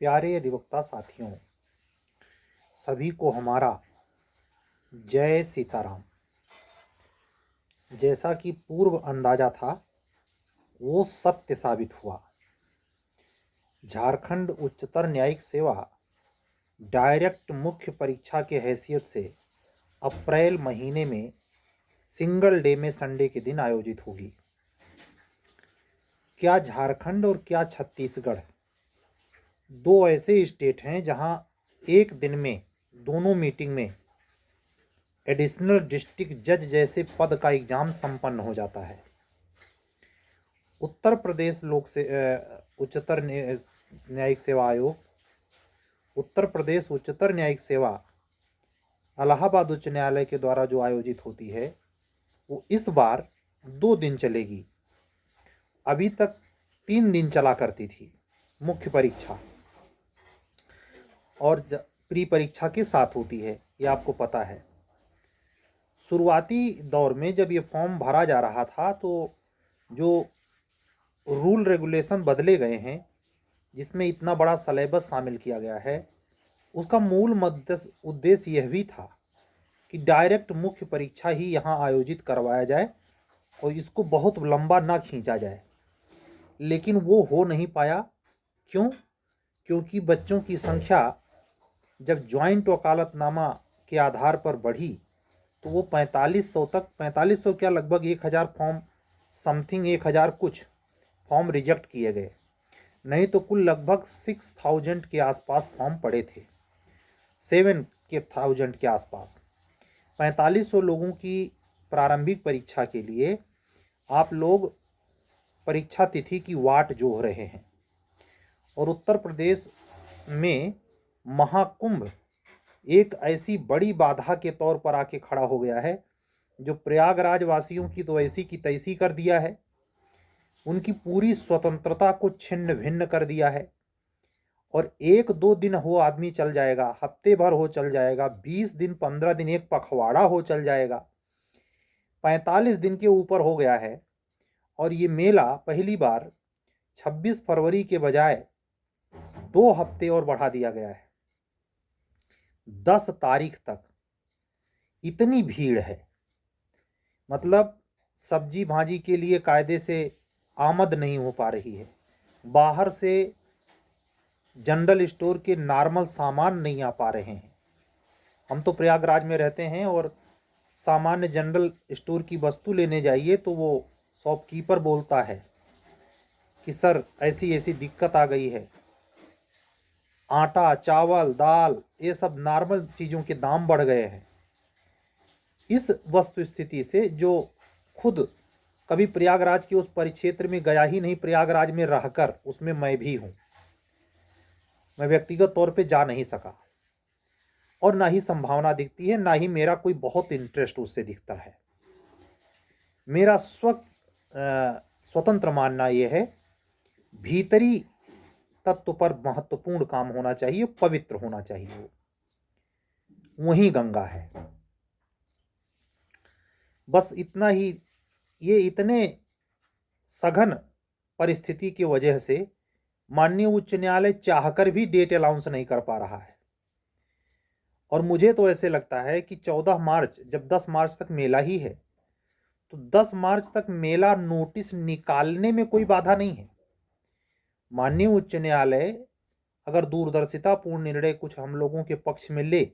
प्यारे अधिवक्ता साथियों, सभी को हमारा जय सीताराम। जैसा कि पूर्व अंदाजा था वो सत्य साबित हुआ। झारखंड उच्चतर न्यायिक सेवा डायरेक्ट मुख्य परीक्षा के हैसियत से अप्रैल महीने में सिंगल डे में संडे के दिन आयोजित होगी। क्या झारखंड और क्या छत्तीसगढ़ दो ऐसे स्टेट हैं जहां एक दिन में दोनों मीटिंग में एडिशनल डिस्ट्रिक्ट जज जैसे पद का एग्जाम संपन्न हो जाता है। उत्तर प्रदेश उच्चतर न्यायिक सेवा आयोग, उत्तर प्रदेश उच्चतर न्यायिक सेवा इलाहाबाद उच्च न्यायालय के द्वारा जो आयोजित होती है वो इस बार 2 दिन चलेगी। अभी तक 3 दिन चला करती थी मुख्य परीक्षा, और प्री परीक्षा के साथ होती है, ये आपको पता है। शुरुआती दौर में जब ये फॉर्म भरा जा रहा था तो जो रूल रेगुलेशन बदले गए हैं, जिसमें इतना बड़ा सलेबस शामिल किया गया है, उसका मूल उद्देश्य यह भी था कि डायरेक्ट मुख्य परीक्षा ही यहाँ आयोजित करवाया जाए और इसको बहुत लंबा ना खींचा जाए। लेकिन वो हो नहीं पाया। क्यों? क्योंकि बच्चों की संख्या जब ज्वाइंट वकालतनामा के आधार पर बढ़ी तो वो 4500 क्या लगभग 1000 फॉर्म समथिंग 1000 कुछ फॉर्म रिजेक्ट किए गए। नहीं तो कुल लगभग 6000 के आसपास फॉर्म पड़े थे, 7000 के आसपास। 4500 लोगों की प्रारंभिक परीक्षा के लिए आप लोग परीक्षा तिथि की वाट जोह रहे हैं। और उत्तर प्रदेश में महाकुंभ एक ऐसी बड़ी बाधा के तौर पर आके खड़ा हो गया है जो प्रयागराज वासियों की तो ऐसी की तैसी कर दिया है, उनकी पूरी स्वतंत्रता को छिन्न भिन्न कर दिया है। और 1-2 दिन हो आदमी चल जाएगा, हफ्ते भर हो चल जाएगा, 20 दिन 15 दिन एक पखवाड़ा हो चल जाएगा, 45 दिन के ऊपर हो गया है। और ये मेला पहली बार 26 फरवरी के बजाय 2 हफ्ते और बढ़ा दिया गया है, 10 तारीख तक। इतनी भीड़ है, मतलब सब्जी भाजी के लिए कायदे से आमद नहीं हो पा रही है। बाहर से जनरल स्टोर के नॉर्मल सामान नहीं आ पा रहे हैं। हम तो प्रयागराज में रहते हैं और सामान्य जनरल स्टोर की वस्तु लेने जाइए तो वो शॉपकीपर बोलता है कि सर ऐसी ऐसी दिक्कत आ गई है, आटा चावल दाल ये सब नॉर्मल चीज़ों के दाम बढ़ गए हैं। इस वस्तु स्थिति से जो खुद कभी प्रयागराज के उस परिक्षेत्र में गया ही नहीं, प्रयागराज में रहकर उसमें मैं भी हूँ, मैं व्यक्तिगत तौर पे जा नहीं सका और ना ही संभावना दिखती है, ना ही मेरा कोई बहुत इंटरेस्ट उससे दिखता है। मेरा स्वतंत्र मानना यह है, भीतरी तत्व पर महत्वपूर्ण काम होना चाहिए, पवित्र होना चाहिए, वही गंगा है। बस इतना ही। ये इतने सघन परिस्थिति की वजह से माननीय उच्च न्यायालय चाहकर भी डेट अलाउंस नहीं कर पा रहा है। और मुझे तो ऐसे लगता है कि 14 मार्च, जब 10 मार्च तक मेला ही है, तो 10 मार्च तक मेला नोटिस निकालने में कोई बाधा नहीं है। माननीय उच्च न्यायालय अगर दूरदर्शितापूर्ण निर्णय कुछ हम लोगों के पक्ष में ले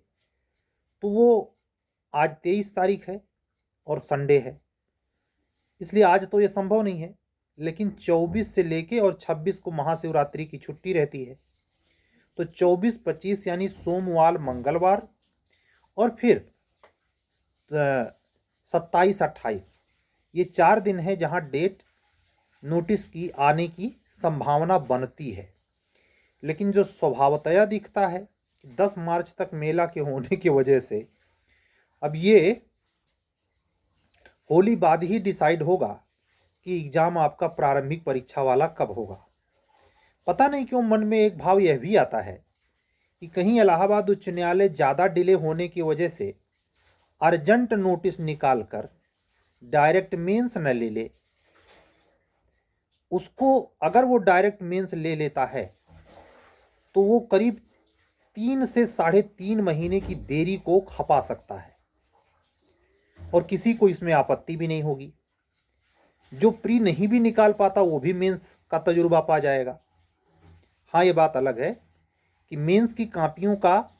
तो वो, आज 23 तारीख है और संडे है, इसलिए आज तो ये संभव नहीं है। लेकिन 24 से लेके और 26 को महाशिवरात्रि की छुट्टी रहती है, तो 24-25 यानी सोमवार मंगलवार और फिर 27-28 ये 4 दिन है जहां डेट नोटिस की आने की संभावना बनती है। लेकिन जो स्वभावतया दिखता है 10 मार्च तक मेला के होने की वजह से अब ये होली बाद ही डिसाइड होगा कि एग्जाम आपका प्रारंभिक परीक्षा वाला कब होगा। पता नहीं क्यों मन में एक भाव यह भी आता है कि कहीं इलाहाबाद उच्च न्यायालय ज़्यादा डिले होने की वजह से अर्जेंट नोटिस निकालकर डायरेक्ट मेंस न ले ले। उसको अगर वो डायरेक्ट मेंस ले लेता है तो वो करीब 3 से 3.5 महीने की देरी को खपा सकता है और किसी को इसमें आपत्ति भी नहीं होगी। जो प्री नहीं भी निकाल पाता वो भी मेंस का तजुर्बा पा जाएगा। हाँ, ये बात अलग है कि मेंस की कॉपियों का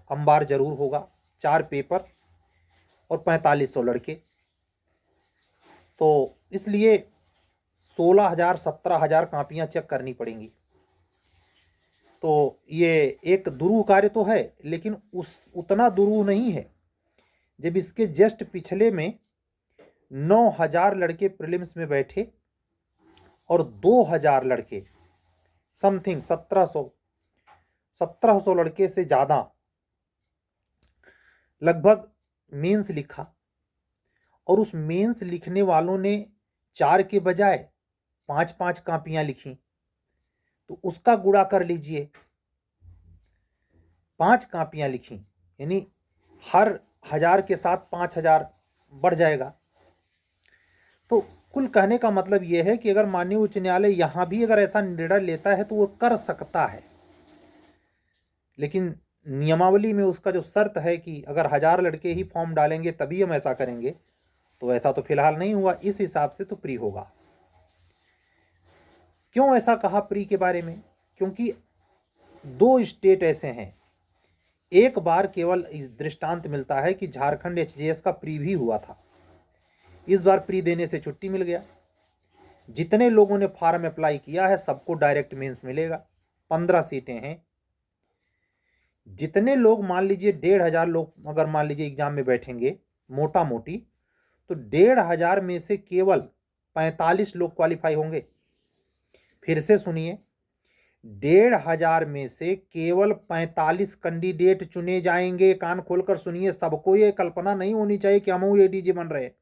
अंबार जरूर होगा, 4 पेपर और 4500 लड़के, तो इसलिए 16,000 17,000 कॉपियाँ चेक करनी पड़ेंगी। तो ये एक दुरूह कार्य तो है, लेकिन उतना दुरूह नहीं है जब इसके जस्ट पिछले में 9,000 लड़के प्रीलिम्स में बैठे और 2,000 लड़के समथिंग 1700 लड़के से ज़्यादा लगभग मेंस लिखा, और उस मेंस लिखने वालों ने 4 के बजाय 5-5 कॉपियाँ लिखी, तो उसका गुणा कर लीजिए। 5 कॉपियाँ लिखी यानी हर 1000 के साथ 5,000 बढ़ जाएगा। तो कुल कहने का मतलब यह है कि अगर माननीय उच्च न्यायालय यहाँ भी अगर ऐसा निर्णय लेता है तो वो कर सकता है, लेकिन नियमावली में उसका जो शर्त है कि अगर 1000 लड़के ही फॉर्म डालेंगे तभी हम ऐसा करेंगे, तो ऐसा तो फिलहाल नहीं हुआ। इस हिसाब से तो प्री होगा। क्यों ऐसा कहा प्री के बारे में? क्योंकि 2 स्टेट ऐसे हैं, एक बार केवल इस दृष्टांत मिलता है कि झारखंड एचजीएस का प्री भी हुआ था, इस बार प्री देने से छुट्टी मिल गया। जितने लोगों ने फॉर्म अप्लाई किया है सबको डायरेक्ट मेंस मिलेगा। 15 सीटें हैं। जितने लोग मान लीजिए 1,500 लोग अगर मान लीजिए एग्जाम में बैठेंगे मोटा मोटी, तो 1,500 में से केवल 45 लोग क्वालिफाई होंगे। फिर से सुनिए, 1,500 में से केवल 45 कैंडिडेट चुने जाएंगे। कान खोलकर सुनिए, सबको ये कल्पना नहीं होनी चाहिए कि हम एडीजे बन रहे हैं।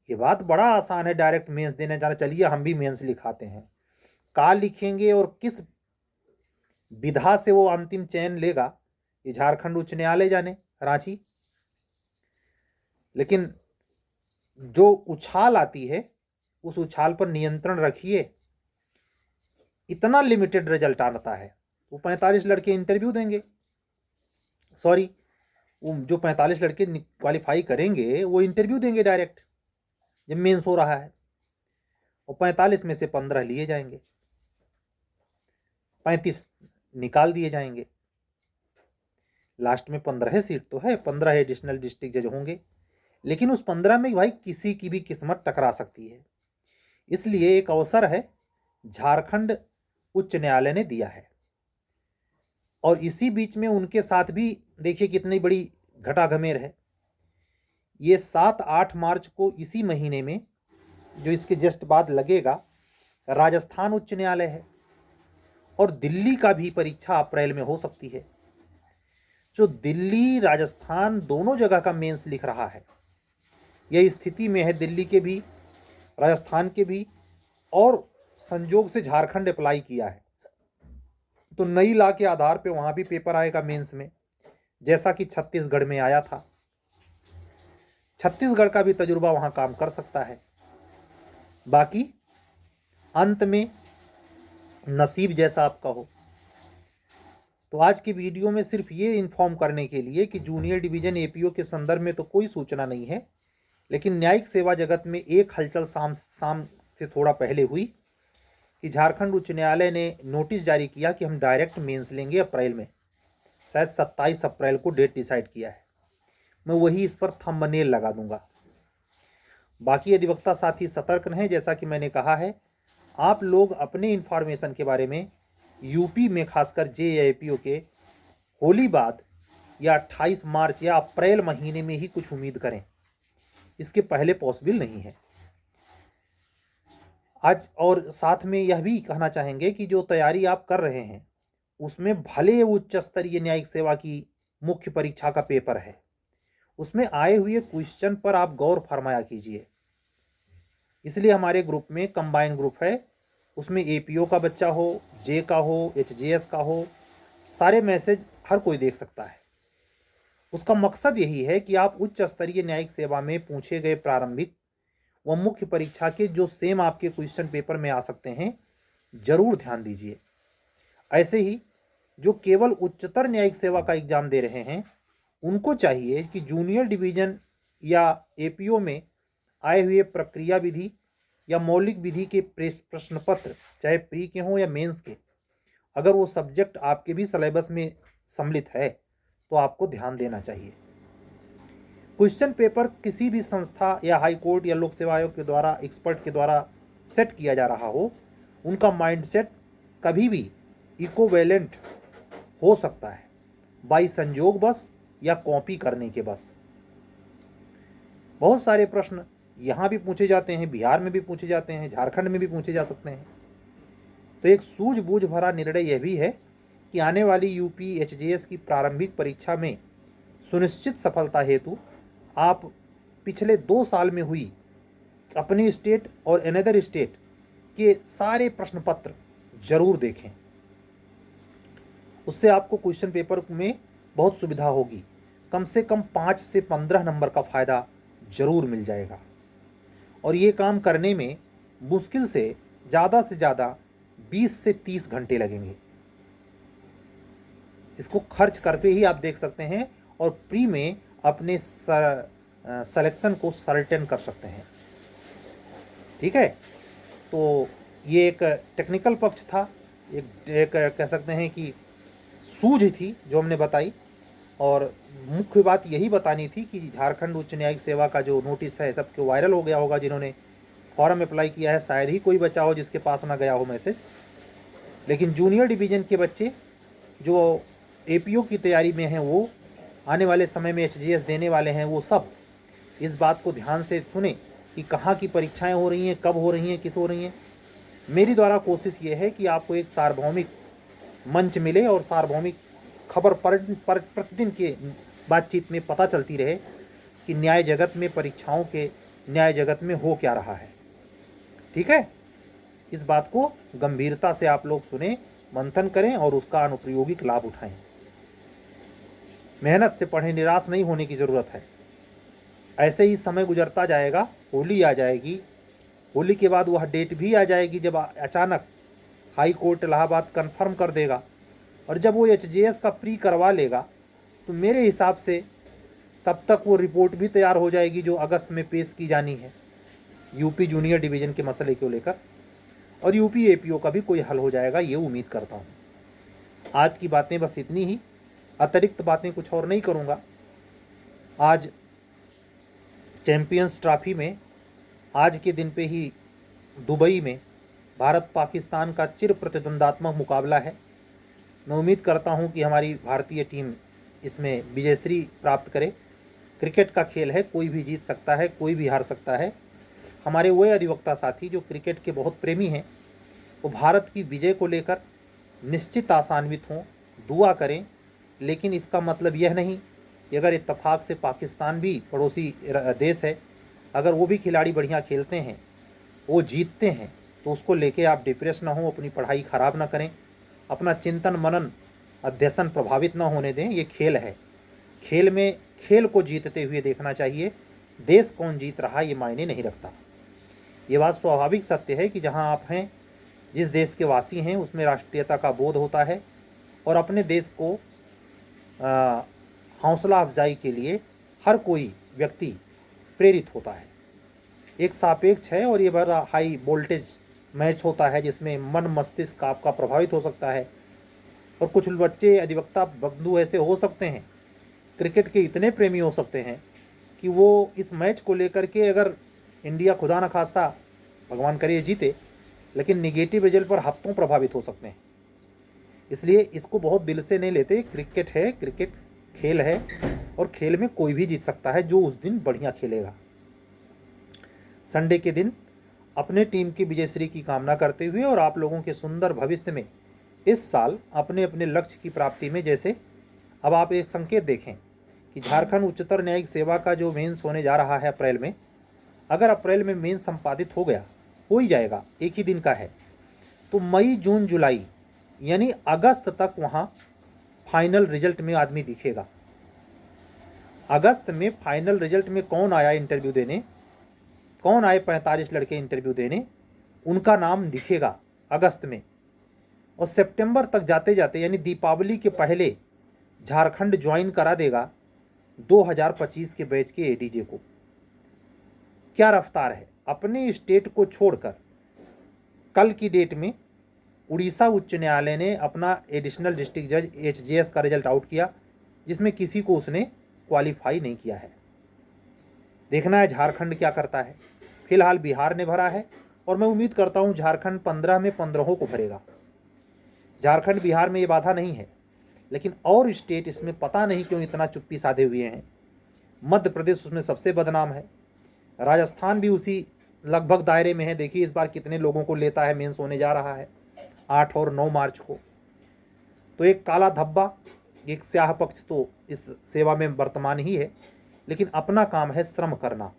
ये बात बड़ा आसान है, डायरेक्ट मेंस देने जाना। चलिए हम भी मेंस लिखाते हैं। का लिखेंगे और किस विधा से वो अंतिम चयन लेगा ये झारखंड उच्च न्यायालय जाने, रांची। लेकिन जो उछाल आती है उस उछाल पर नियंत्रण रखिए। इतना लिमिटेड रिजल्ट आता है। वो 45 लड़के इंटरव्यू देंगे, सॉरी वो जो 45 लड़के क्वालिफाई करेंगे वो इंटरव्यू देंगे डायरेक्ट जब मेंस हो रहा है, और 45 में से 15 लिए जाएंगे, 35 निकाल दिए जाएंगे। लास्ट में 15 सीट तो है, 15 एडिशनल डिस्ट्रिक्ट जज होंगे, लेकिन उस 15 में भाई किसी की भी किस्मत टकरा सकती है। इसलिए एक अवसर है झारखंड उच्च न्यायालय ने दिया है, और इसी बीच में उनके साथ भी देखिए कितनी बड़ी घटाघमेर है। ये 7-8 मार्च को इसी महीने में जो इसके जस्ट बाद लगेगा राजस्थान उच्च न्यायालय है, और दिल्ली का भी परीक्षा अप्रैल में हो सकती है। जो दिल्ली राजस्थान दोनों जगह का मेंस लिख रहा है, यह स्थिति में है दिल्ली के भी राजस्थान के भी, और संजोग से झारखंड अप्लाई किया है तो नई लॉ के आधार पे वहां भी पेपर आएगा मेंस में, जैसा कि छत्तीसगढ़ में आया था। छत्तीसगढ़ का भी तजुर्बा वहां काम कर सकता है। बाकी अंत में नसीब जैसा आपका हो। तो आज की वीडियो में सिर्फ ये इन्फॉर्म करने के लिए कि जूनियर डिवीजन एपीओ के संदर्भ में तो कोई सूचना नहीं है, लेकिन न्यायिक सेवा जगत में एक हलचल शाम से थोड़ा पहले हुई कि झारखंड उच्च न्यायालय ने नोटिस जारी किया कि हम डायरेक्ट मेंस लेंगे अप्रैल में। शायद 27 अप्रैल को डेट डिसाइड किया है। मैं वही इस पर थंबनेल लगा दूंगा। बाकी अधिवक्ता साथी सतर्क रहें। जैसा कि मैंने कहा है, आप लोग अपने इंफॉर्मेशन के बारे में यूपी में खासकर जेएपीओ के होली बाद या 28 मार्च या अप्रैल महीने में ही कुछ उम्मीद करें, इसके पहले पॉसिबल नहीं है। आज और साथ में यह भी कहना चाहेंगे कि जो तैयारी आप कर रहे हैं उसमें भले उच्च स्तरीय न्यायिक सेवा की मुख्य परीक्षा का पेपर है, उसमें आए हुए क्वेश्चन पर आप गौर फरमाया कीजिए। इसलिए हमारे ग्रुप में कंबाइन ग्रुप है, उसमें एपीओ का बच्चा हो, जे का हो, एचजीएस का हो, सारे मैसेज हर कोई देख सकता है। उसका मकसद यही है कि आप उच्च स्तरीय न्यायिक सेवा में पूछे गए प्रारंभिक व मुख्य परीक्षा के जो सेम आपके क्वेश्चन पेपर में आ सकते हैं, जरूर ध्यान दीजिए। ऐसे ही जो केवल उच्चतर न्यायिक सेवा का एग्जाम दे रहे हैं उनको चाहिए कि जूनियर डिवीजन या एपीओ में आए हुए प्रक्रिया विधि या मौलिक विधि के प्रश्न पत्र, चाहे प्री के हों या मेंस के, अगर वो सब्जेक्ट आपके भी सिलेबस में सम्मिलित है तो आपको ध्यान देना चाहिए। क्वेश्चन पेपर किसी भी संस्था या हाई कोर्ट या लोक सेवा आयोग के द्वारा, एक्सपर्ट के द्वारा सेट किया जा रहा हो, उनका माइंडसेट कभी भी इक्विवेलेंट हो सकता है बाई संजोग बस या कॉपी करने के बस। बहुत सारे प्रश्न यहाँ भी पूछे जाते हैं, बिहार में भी पूछे जाते हैं, झारखंड में भी पूछे जा सकते हैं। तो एक सूझबूझ भरा निर्णय यह भी है कि आने वाली यूपी एचजेएस की प्रारंभिक परीक्षा में सुनिश्चित सफलता हेतु आप पिछले 2 साल में हुई अपनी स्टेट और अनदर स्टेट के सारे प्रश्न पत्र जरूर देखें। उससे आपको क्वेश्चन पेपर में बहुत सुविधा होगी। कम से कम 5 से 15 नंबर का फ़ायदा जरूर मिल जाएगा। और ये काम करने में मुश्किल से ज़्यादा 20 से 30 घंटे लगेंगे। इसको खर्च करके ही आप देख सकते हैं और प्री में अपने सिलेक्शन को सर्टेन कर सकते हैं। ठीक है, तो ये एक टेक्निकल पक्ष था, एक कह सकते हैं कि सूझ थी जो हमने बताई। और मुख्य बात यही बतानी थी कि झारखंड उच्च न्यायिक सेवा का जो नोटिस है सबको वायरल हो गया होगा, जिन्होंने फॉर्म अप्लाई किया है शायद ही कोई बचा हो जिसके पास ना गया हो मैसेज। लेकिन जूनियर डिवीज़न के बच्चे जो एपीओ की तैयारी में हैं, वो आने वाले समय में एचजीएस देने वाले हैं, वो सब इस बात को ध्यान से सुने कि कहाँ की परीक्षाएं हो रही हैं, कब हो रही हैं, किस हो रही हैं। मेरी द्वारा कोशिश ये है कि आपको एक सार्वभौमिक मंच मिले और सार्वभौमिक खबर प्रतिदिन के बातचीत में पता चलती रहे कि न्याय जगत में, परीक्षाओं के न्याय जगत में हो क्या रहा है। ठीक है, इस बात को गंभीरता से आप लोग सुने, मंथन करें और उसका अनुप्रयोगिक लाभ उठाएं। मेहनत से पढ़ें, निराश नहीं होने की ज़रूरत है। ऐसे ही समय गुजरता जाएगा, होली आ जाएगी, होली के बाद वह डेट भी आ जाएगी जब अचानक हाई कोर्ट इलाहाबाद कंफर्म कर देगा। और जब वो एचजेएस का प्री करवा लेगा तो मेरे हिसाब से तब तक वो रिपोर्ट भी तैयार हो जाएगी जो अगस्त में पेश की जानी है यूपी जूनियर डिवीज़न के मसले को लेकर, और यूपी एपीओ का भी कोई हल हो जाएगा, ये उम्मीद करता हूँ। आज की बातें बस इतनी ही, अतिरिक्त बातें कुछ और नहीं करूँगा। आज चैंपियंस ट्रॉफी में आज के दिन पे ही दुबई में भारत पाकिस्तान का चिर प्रतिद्वंदात्मक मुकाबला है। मैं उम्मीद करता हूं कि हमारी भारतीय टीम इसमें विजयश्री प्राप्त करे। क्रिकेट का खेल है, कोई भी जीत सकता है, कोई भी हार सकता है। हमारे वो अधिवक्ता साथी जो क्रिकेट के बहुत प्रेमी हैं, वो भारत की विजय को लेकर निश्चित आशान्वित हों, दुआ करें। लेकिन इसका मतलब यह नहीं कि अगर इत्तेफाक से पाकिस्तान भी पड़ोसी देश है, अगर वो भी खिलाड़ी बढ़िया खेलते हैं, वो जीतते हैं, तो उसको लेके आप डिप्रेस ना हो, अपनी पढ़ाई ख़राब ना करें, अपना चिंतन मनन अध्यसन प्रभावित ना होने दें। ये खेल है, खेल में खेल को जीतते हुए देखना चाहिए। देश कौन जीत रहा ये मायने नहीं रखता। ये बात स्वाभाविक सत्य है कि जहाँ आप हैं, जिस देश के वासी हैं, उसमें राष्ट्रीयता का बोध होता है और अपने देश को हौसला अफजाई के लिए हर कोई व्यक्ति प्रेरित होता है। एक सापेक्ष है और ये बड़ा हाई वोल्टेज मैच होता है जिसमें मन मस्तिष्क आपका प्रभावित हो सकता है। और कुछ बच्चे अधिवक्ता बंधु ऐसे हो सकते हैं, क्रिकेट के इतने प्रेमी हो सकते हैं कि वो इस मैच को लेकर के, अगर इंडिया खुदा न खास्ता भगवान करे जीते, लेकिन निगेटिव रिजल्ट पर हफ्तों प्रभावित हो सकते हैं। इसलिए इसको बहुत दिल से नहीं लेते। क्रिकेट है, क्रिकेट खेल है और खेल में कोई भी जीत सकता है जो उस दिन बढ़िया खेलेगा। संडे के दिन अपने टीम की विजयश्री की कामना करते हुए और आप लोगों के सुंदर भविष्य में इस साल अपने अपने लक्ष्य की प्राप्ति में, जैसे अब आप एक संकेत देखें कि झारखंड उच्चतर न्यायिक सेवा का जो मेंस होने जा रहा है अप्रैल में, अगर अप्रैल में मेंस संपादित हो गया, हो ही जाएगा, एक ही दिन का है, तो मई जून जुलाई यानी अगस्त तक वहाँ फाइनल रिजल्ट में आदमी दिखेगा। अगस्त में फाइनल रिजल्ट में कौन आया इंटरव्यू देने, कौन आए 45 लड़के इंटरव्यू देने, उनका नाम दिखेगा अगस्त में। और सितंबर तक जाते जाते यानी दीपावली के पहले झारखंड ज्वाइन करा देगा 2025 के बैच के एडीजे को। क्या रफ्तार है! अपने स्टेट को छोड़कर कल की डेट में उड़ीसा उच्च न्यायालय ने अपना एडिशनल डिस्ट्रिक्ट जज एचजेएस का रिजल्ट आउट किया, जिसमें किसी को उसने क्वालिफाई नहीं किया है। देखना है झारखंड क्या करता है। फिलहाल बिहार ने भरा है और मैं उम्मीद करता हूं झारखंड 15 में 15 को भरेगा। झारखंड बिहार में ये बाधा नहीं है, लेकिन और स्टेट इसमें पता नहीं क्यों इतना चुप्पी साधे हुए हैं। मध्य प्रदेश उसमें सबसे बदनाम है, राजस्थान भी उसी लगभग दायरे में है। देखिए इस बार कितने लोगों को लेता है, मेंस होने जा रहा है 8 और 9 मार्च को। तो एक काला धब्बा, एक स्याह पक्ष तो इस सेवा में वर्तमान ही है, लेकिन अपना काम है श्रम करना,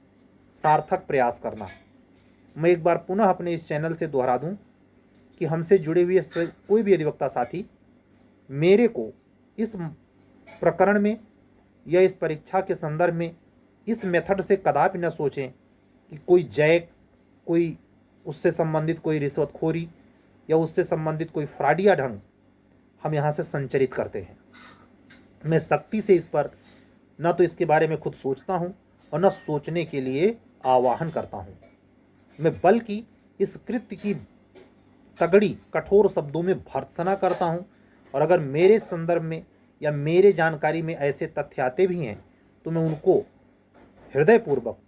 सार्थक प्रयास करना। मैं एक बार पुनः अपने इस चैनल से दोहरा दूं कि हमसे जुड़े हुए कोई भी अधिवक्ता साथी मेरे को इस प्रकरण में या इस परीक्षा के संदर्भ में इस मेथड से कदापि न सोचें कि कोई जैक, कोई उससे संबंधित कोई रिश्वतखोरी या उससे संबंधित कोई फ्रॉडिया ढंग हम यहाँ से संचरित करते हैं। मैं सख्ती से इस पर न तो इसके बारे में खुद सोचता हूँ और न सोचने के लिए आह्वान करता हूँ। मैं बल्कि इस कृत्य की तगड़ी कठोर शब्दों में भर्त्सना करता हूँ, और अगर मेरे संदर्भ में या मेरे जानकारी में ऐसे तथ्य आते भी हैं तो मैं उनको हृदयपूर्वक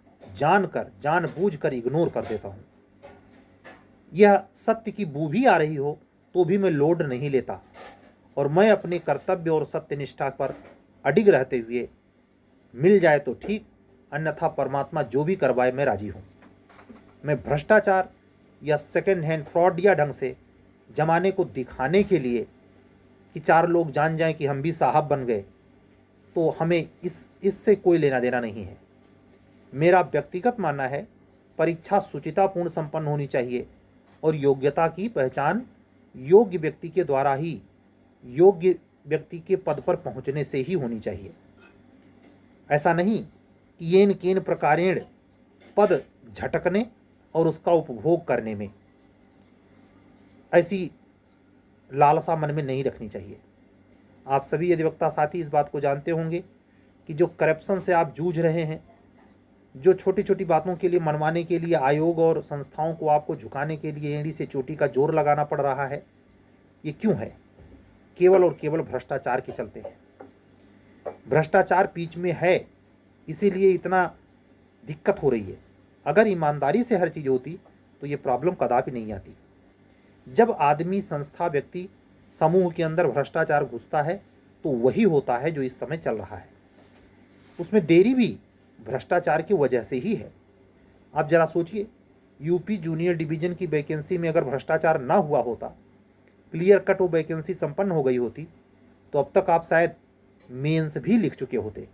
जानबूझकर इग्नोर कर देता हूँ। यह सत्य की बू भी आ रही हो तो भी मैं लोड नहीं लेता, और मैं अपने कर्तव्य और सत्यनिष्ठा पर अडिग रहते हुए मिल जाए तो ठीक, अन्यथा परमात्मा जो भी करवाए मैं राजी हूँ। मैं भ्रष्टाचार या सेकेंड हैंड फ्रॉडिया ढंग से जमाने को दिखाने के लिए कि 4 लोग जान जाएं कि हम भी साहब बन गए, तो हमें इससे कोई लेना देना नहीं है। मेरा व्यक्तिगत मानना है परीक्षा शुचितापूर्ण संपन्न होनी चाहिए, और योग्यता की पहचान योग्य व्यक्ति के द्वारा ही योग्य व्यक्ति के पद पर पहुंचने से ही होनी चाहिए। ऐसा नहीं कि येन केन प्रकारेण पद झटकने और उसका उपभोग करने में, ऐसी लालसा मन में नहीं रखनी चाहिए। आप सभी अधिवक्ता साथी इस बात को जानते होंगे कि जो करप्शन से आप जूझ रहे हैं, जो छोटी छोटी बातों के लिए मनवाने के लिए आयोग और संस्थाओं को आपको झुकाने के लिए एड़ी से चोटी का जोर लगाना पड़ रहा है, ये क्यों है? केवल और केवल भ्रष्टाचार के चलते है। भ्रष्टाचार बीच में है, इसीलिए इतना दिक्कत हो रही है। अगर ईमानदारी से हर चीज़ होती तो ये प्रॉब्लम कदापि नहीं आती। जब आदमी, संस्था, व्यक्ति, समूह के अंदर भ्रष्टाचार घुसता है तो वही होता है जो इस समय चल रहा है। उसमें देरी भी भ्रष्टाचार की वजह से ही है। आप जरा सोचिए, यूपी जूनियर डिवीजन की वैकेंसी में अगर भ्रष्टाचार ना हुआ होता, क्लियर कट वो वैकेंसी संपन्न हो गई होती, तो अब तक आप शायद मेंस भी लिख चुके होते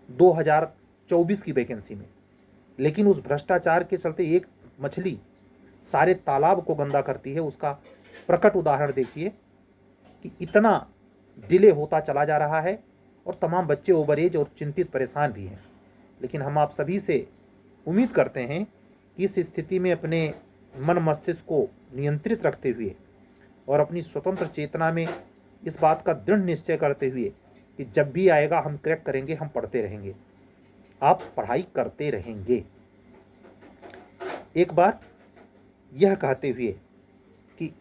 2024 की वैकेंसी में। लेकिन उस भ्रष्टाचार के चलते एक मछली सारे तालाब को गंदा करती है। उसका प्रकट उदाहरण देखिए कि इतना डिले होता चला जा रहा है, और तमाम बच्चे ओवरएज और चिंतित परेशान भी हैं। लेकिन हम आप सभी से उम्मीद करते हैं कि इस स्थिति में अपने मन मस्तिष्क को नियंत्रित रखते हुए और अपनी स्वतंत्र चेतना में इस बात का दृढ़ निश्चय करते हुए कि जब भी आएगा हम क्रैक करेंगे, हम पढ़ते रहेंगे, आप पढ़ाई करते रहेंगे। एक बार यह कहते हुए कि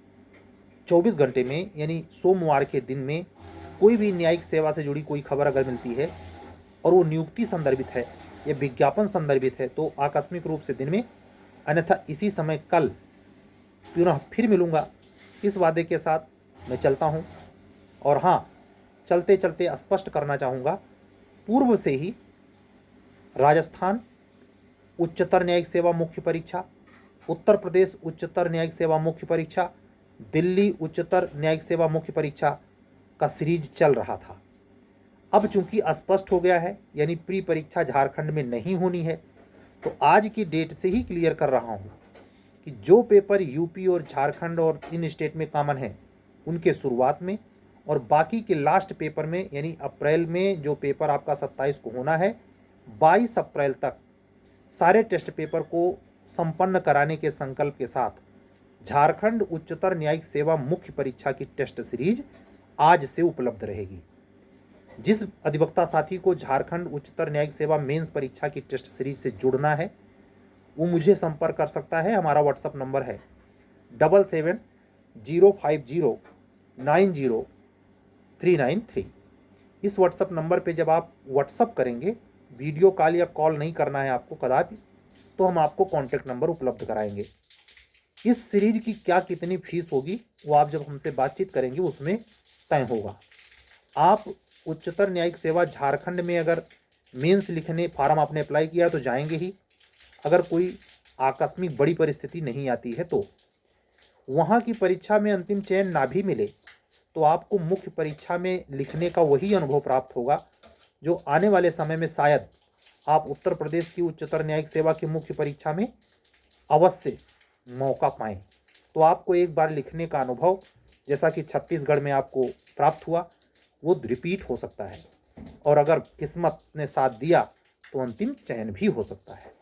24 घंटे में यानी सोमवार के दिन में कोई भी न्यायिक सेवा से जुड़ी कोई खबर अगर मिलती है और वो नियुक्ति संदर्भित है या विज्ञापन संदर्भित है तो आकस्मिक रूप से दिन में, अन्यथा इसी समय कल पुनः फिर मिलूँगा। इस वादे के साथ मैं चलता हूँ। और हाँ, चलते चलते स्पष्ट करना चाहूँगा, पूर्व से ही राजस्थान उच्चतर न्यायिक सेवा मुख्य परीक्षा, उत्तर प्रदेश उच्चतर न्यायिक सेवा मुख्य परीक्षा, दिल्ली उच्चतर न्यायिक सेवा मुख्य परीक्षा का सीरीज चल रहा था। अब चूंकि स्पष्ट हो गया है, यानी प्री परीक्षा झारखंड में नहीं होनी है, तो आज की डेट से ही क्लियर कर रहा हूँ कि जो पेपर यूपी और झारखंड और इन स्टेट में कॉमन है उनके शुरुआत में, और बाकी के लास्ट पेपर में यानी अप्रैल में जो पेपर आपका 27 को होना है, 22 अप्रैल तक सारे टेस्ट पेपर को संपन्न कराने के संकल्प के साथ झारखंड उच्चतर न्यायिक सेवा मुख्य परीक्षा की टेस्ट सीरीज आज से उपलब्ध रहेगी। जिस अधिवक्ता साथी को झारखंड उच्चतर न्यायिक सेवा मेंस परीक्षा की टेस्ट सीरीज से जुड़ना है वो मुझे संपर्क कर सकता है। हमारा व्हाट्सअप नंबर है 7705090393। इस व्हाट्सअप नंबर पे जब आप व्हाट्सअप करेंगे, वीडियो कॉल या कॉल नहीं करना है आपको कदापि, तो हम आपको कॉन्टैक्ट नंबर उपलब्ध कराएंगे। इस सीरीज की क्या कितनी फीस होगी वो आप जब हमसे बातचीत करेंगे उसमें तय होगा। आप उच्चतर न्यायिक सेवा झारखंड में अगर मेंस लिखने फार्म आपने अप्लाई किया तो जाएंगे ही। अगर कोई आकस्मिक बड़ी परिस्थिति नहीं आती है तो वहाँ की परीक्षा में अंतिम चयन ना भी मिले तो आपको मुख्य परीक्षा में लिखने का वही अनुभव प्राप्त होगा जो आने वाले समय में शायद आप उत्तर प्रदेश की उच्चतर न्यायिक सेवा की मुख्य परीक्षा में अवश्य मौका पाएं। तो आपको एक बार लिखने का अनुभव जैसा कि छत्तीसगढ़ में आपको प्राप्त हुआ वो रिपीट हो सकता है, और अगर किस्मत ने साथ दिया तो अंतिम चयन भी हो सकता है।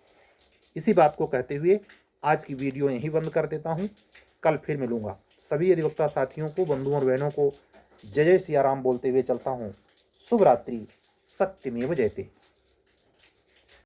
इसी बात को कहते हुए आज की वीडियो यहीं बंद कर देता हूँ। कल फिर मिलूँगा। सभी अधिवक्ता साथियों को, बंधुओं और बहनों को जय जय सिया राम बोलते हुए चलता हूँ। शुभ रात्रि। सत्यमेव जयते।